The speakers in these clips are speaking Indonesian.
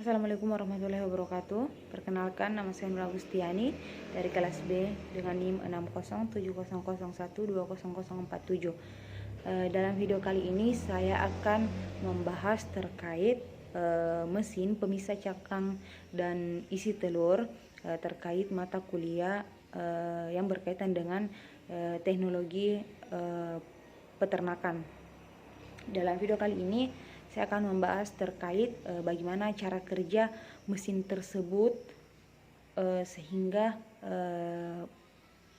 Assalamualaikum warahmatullahi wabarakatuh. Perkenalkan, nama saya Nur Agustiani dari kelas B dengan NIM 607001200047. Dalam video kali ini saya akan membahas terkait mesin pemisah cangkang dan isi telur terkait mata kuliah yang berkaitan dengan teknologi peternakan. Dalam video kali ini saya akan membahas terkait bagaimana cara kerja mesin tersebut sehingga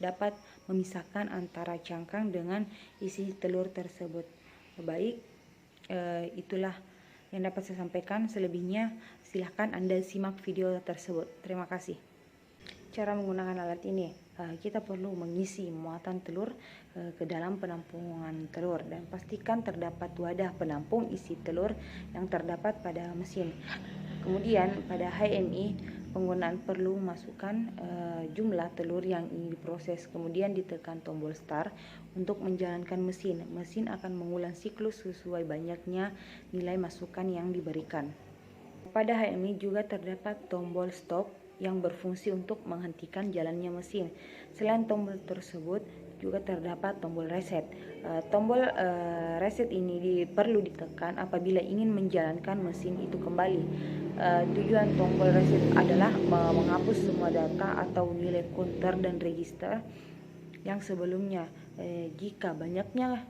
dapat memisahkan antara cangkang dengan isi telur tersebut. Baik, itulah yang dapat saya sampaikan. Selebihnya silahkan Anda simak video tersebut. Terima kasih. Cara menggunakan alat ini, kita perlu mengisi muatan telur ke dalam penampungan telur dan pastikan terdapat wadah penampung isi telur yang terdapat pada mesin. Kemudian pada HMI penggunaan perlu masukkan jumlah telur yang ingin diproses, kemudian ditekan tombol start untuk menjalankan mesin. Mesin akan mengulang siklus sesuai banyaknya nilai masukan yang diberikan. Pada HMI juga terdapat tombol stop yang berfungsi untuk menghentikan jalannya mesin. Selain tombol tersebut juga terdapat tombol reset. Tombol reset ini perlu ditekan apabila ingin menjalankan mesin itu kembali. Tujuan tombol reset adalah menghapus semua data atau nilai counter dan register yang sebelumnya. Jika banyaknya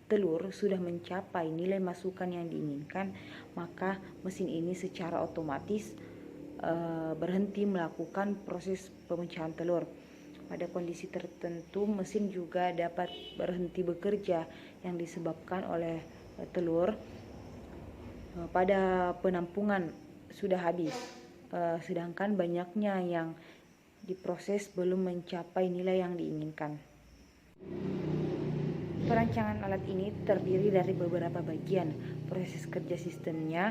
telur sudah mencapai nilai masukan yang diinginkan, maka mesin ini secara otomatis berhenti melakukan proses pemecahan telur. Pada kondisi tertentu mesin juga dapat berhenti bekerja yang disebabkan oleh telur pada penampungan sudah habis, sedangkan banyaknya yang diproses belum mencapai nilai yang diinginkan. Perancangan alat ini terdiri dari beberapa bagian. Proses kerja sistemnya,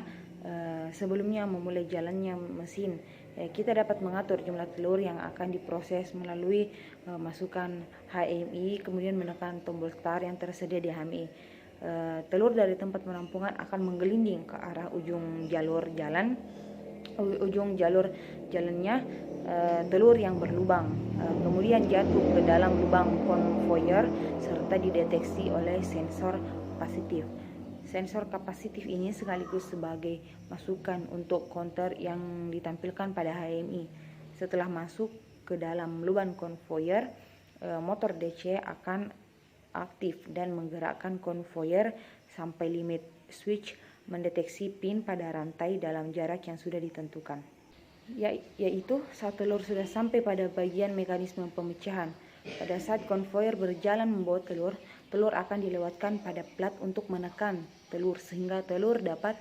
sebelumnya memulai jalannya mesin, kita dapat mengatur jumlah telur yang akan diproses melalui masukan HMI, kemudian menekan tombol start yang tersedia di HMI. Telur dari tempat penampungan akan menggelinding ke arah ujung jalur jalannya telur yang berlubang, kemudian jatuh ke dalam lubang konvoyer serta dideteksi oleh sensor kapasitif. Sensor kapasitif ini sekaligus sebagai masukan untuk counter yang ditampilkan pada HMI. Setelah masuk ke dalam lubang konvoyer, motor DC akan aktif dan menggerakkan konvoyer sampai limit. Switch mendeteksi pin pada rantai dalam jarak yang sudah ditentukan, yaitu saat telur sudah sampai pada bagian mekanisme pemecahan. Pada saat konvoyer berjalan membawa telur akan dilewatkan pada plat untuk menekan telur sehingga telur dapat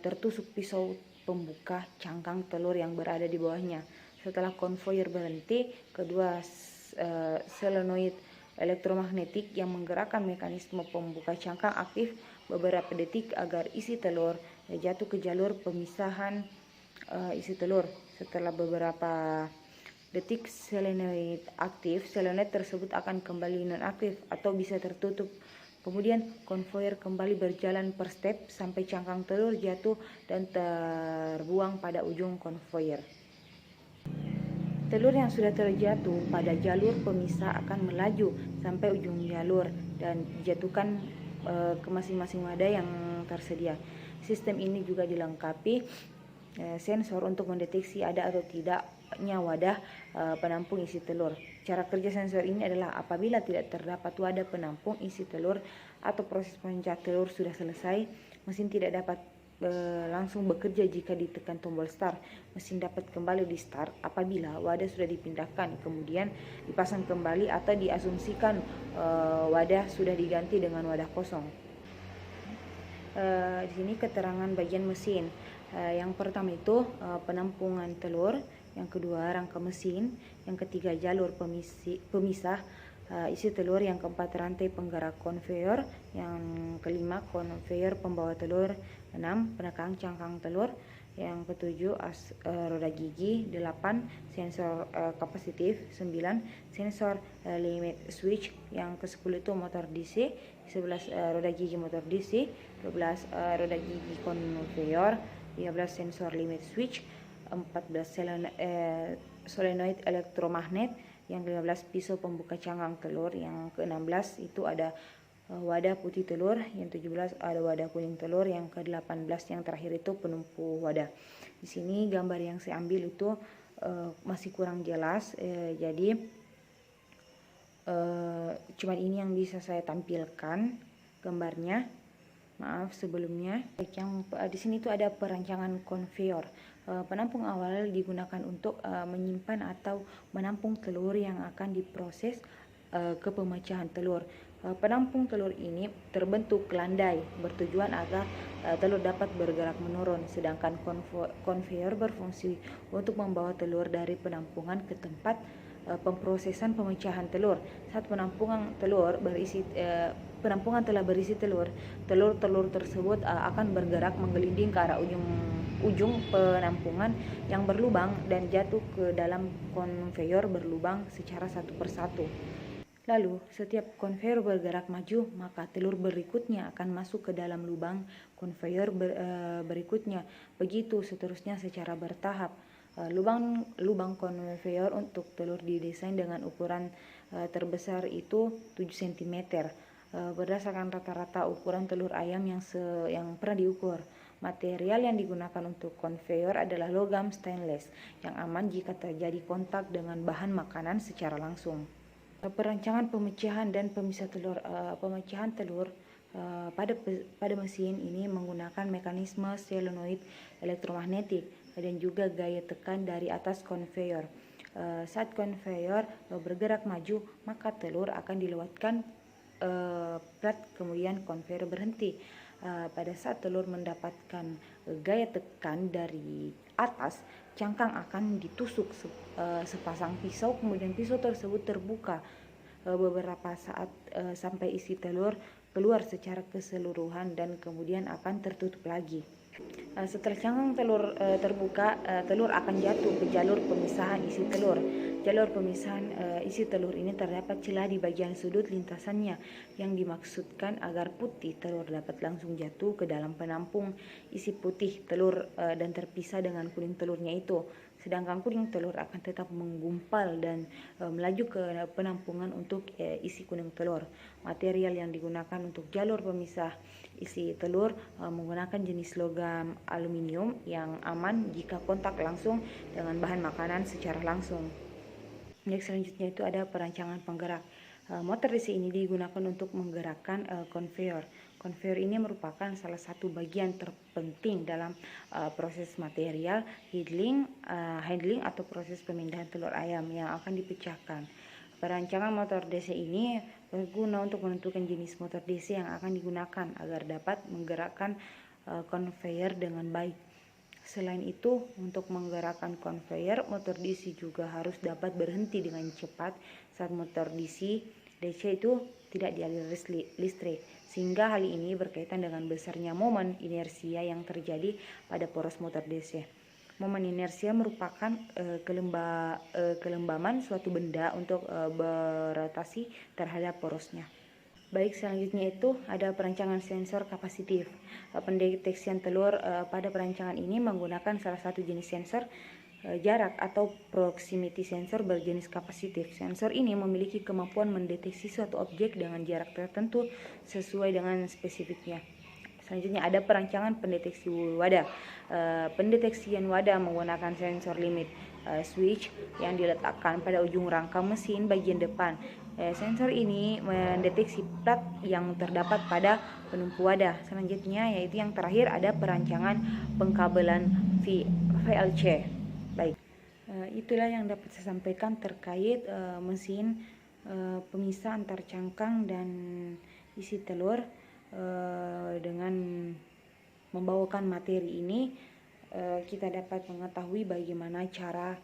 tertusuk pisau pembuka cangkang telur yang berada di bawahnya. Setelah konvoyer berhenti, kedua solenoid elektromagnetik yang menggerakkan mekanisme pembuka cangkang aktif beberapa detik agar isi telur jatuh ke jalur pemisahan isi telur. Setelah beberapa detik solenoid aktif, solenoid tersebut akan kembali nonaktif atau bisa tertutup. Kemudian konvoyer kembali berjalan per step sampai cangkang telur jatuh dan terbuang pada ujung konvoyer. Telur yang sudah terjatuh pada jalur pemisah akan melaju sampai ujung jalur dan dijatuhkan ke masing-masing wadah yang tersedia. Sistem ini juga dilengkapi sensor untuk mendeteksi ada atau tidaknya wadah penampung isi telur. Cara kerja sensor ini adalah apabila tidak terdapat wadah penampung isi telur atau proses pemecahan telur sudah selesai, mesin tidak dapat langsung bekerja jika ditekan tombol start. Mesin dapat kembali di start apabila wadah sudah dipindahkan, kemudian dipasang kembali atau diasumsikan wadah sudah diganti dengan wadah kosong. Di sini keterangan bagian mesin. Yang pertama itu penampungan telur, yang kedua rangka mesin, yang ketiga jalur pemisah isi telur, yang keempat rantai penggerak konveyor, yang kelima konveyor pembawa telur, 6 penekan cangkang telur, yang ketujuh roda gigi, 8 sensor kapasitif, 9 sensor limit switch, yang ke-10 itu motor DC, 11 roda gigi motor DC, 12 roda gigi konveyor, 13 sensor limit switch, 14 solenoid elektromagnet, yang 15 pisau pembuka cangkang telur, yang ke-16 itu ada wadah putih telur, yang 17 ada wadah kuning telur, yang ke-18 yang terakhir itu penumpu wadah. Di sini gambar yang saya ambil itu masih kurang jelas, jadi cuman ini yang bisa saya tampilkan gambarnya. Maaf sebelumnya. Yang di sini itu ada perancangan konveyor. Penampung awal digunakan untuk menyimpan atau menampung telur yang akan diproses ke pemecahan telur. Penampung telur ini terbentuk landai bertujuan agar telur dapat bergerak menurun, sedangkan konveyor berfungsi untuk membawa telur dari penampungan ke tempat pemprosesan pemecahan telur. Saat penampungan telah berisi telur tersebut akan bergerak menggelinding ke arah ujung penampungan yang berlubang dan jatuh ke dalam konveyor berlubang secara satu persatu. Lalu, setiap konveyor bergerak maju, maka telur berikutnya akan masuk ke dalam lubang konveyor berikutnya. Begitu seterusnya secara bertahap. Lubang konveyor untuk telur didesain dengan ukuran terbesar itu 7 cm. Berdasarkan rata-rata ukuran telur ayam yang pernah diukur. Material yang digunakan untuk konveyor adalah logam stainless yang aman jika terjadi kontak dengan bahan makanan secara langsung. Perancangan pemecahan dan pemisah telur. Pemecahan telur pada mesin ini menggunakan mekanisme solenoid elektromagnetik dan juga gaya tekan dari atas konveyor. Saat konveyor bergerak maju, maka telur akan dilewatkan plat, kemudian konveyor berhenti. Pada saat telur mendapatkan gaya tekan dari atas, cangkang akan ditusuk sepasang pisau, kemudian pisau tersebut terbuka beberapa saat sampai isi telur keluar secara keseluruhan dan kemudian akan tertutup lagi. Setelah cangkang telur terbuka, telur akan jatuh ke jalur pemisahan isi telur. Jalur pemisahan isi telur ini terdapat celah di bagian sudut lintasannya yang dimaksudkan agar putih telur dapat langsung jatuh ke dalam penampung isi putih telur dan terpisah dengan kuning telurnya itu. Sedangkan kuning telur akan tetap menggumpal dan melaju ke penampungan untuk isi kuning telur. Material yang digunakan untuk jalur pemisah isi telur menggunakan jenis logam aluminium yang aman jika kontak langsung dengan bahan makanan secara langsung. Next, selanjutnya itu ada perancangan penggerak. Motor DC ini digunakan untuk menggerakkan konveyor. Konveyor ini merupakan salah satu bagian terpenting dalam proses material handling atau proses pemindahan telur ayam yang akan dipecahkan. Perancangan motor DC ini berguna untuk menentukan jenis motor DC yang akan digunakan agar dapat menggerakkan konveyor dengan baik. Selain itu, untuk menggerakkan konveyor, motor DC juga harus dapat berhenti dengan cepat saat motor DC itu tidak dialiri listrik, sehingga hal ini berkaitan dengan besarnya momen inersia yang terjadi pada poros motor DC. Momen inersia merupakan kelembaman suatu benda untuk berotasi terhadap porosnya. Baik, selanjutnya itu ada perancangan sensor kapasitif. Pendeteksian telur pada perancangan ini menggunakan salah satu jenis sensor jarak atau proximity sensor berjenis kapasitif. Sensor ini memiliki kemampuan mendeteksi suatu objek dengan jarak tertentu sesuai dengan spesifiknya. Selanjutnya ada perancangan pendeteksi wadah. Pendeteksian wadah menggunakan sensor limit switch yang diletakkan pada ujung rangka mesin bagian depan. Sensor ini mendeteksi plat yang terdapat pada penumpu wadah. Selanjutnya yaitu yang terakhir ada perancangan pengkabelan VLC. Baik, itulah yang dapat saya sampaikan terkait mesin pemisah antar cangkang dan isi telur. Dengan membawakan materi ini kita dapat mengetahui bagaimana cara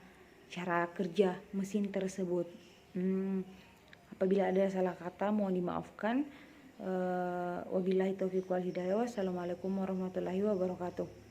kerja mesin tersebut. Apabila ada salah kata mohon dimaafkan. Wabillahi taufiq wal hidayah. Wassalamualaikum warahmatullahi wabarakatuh.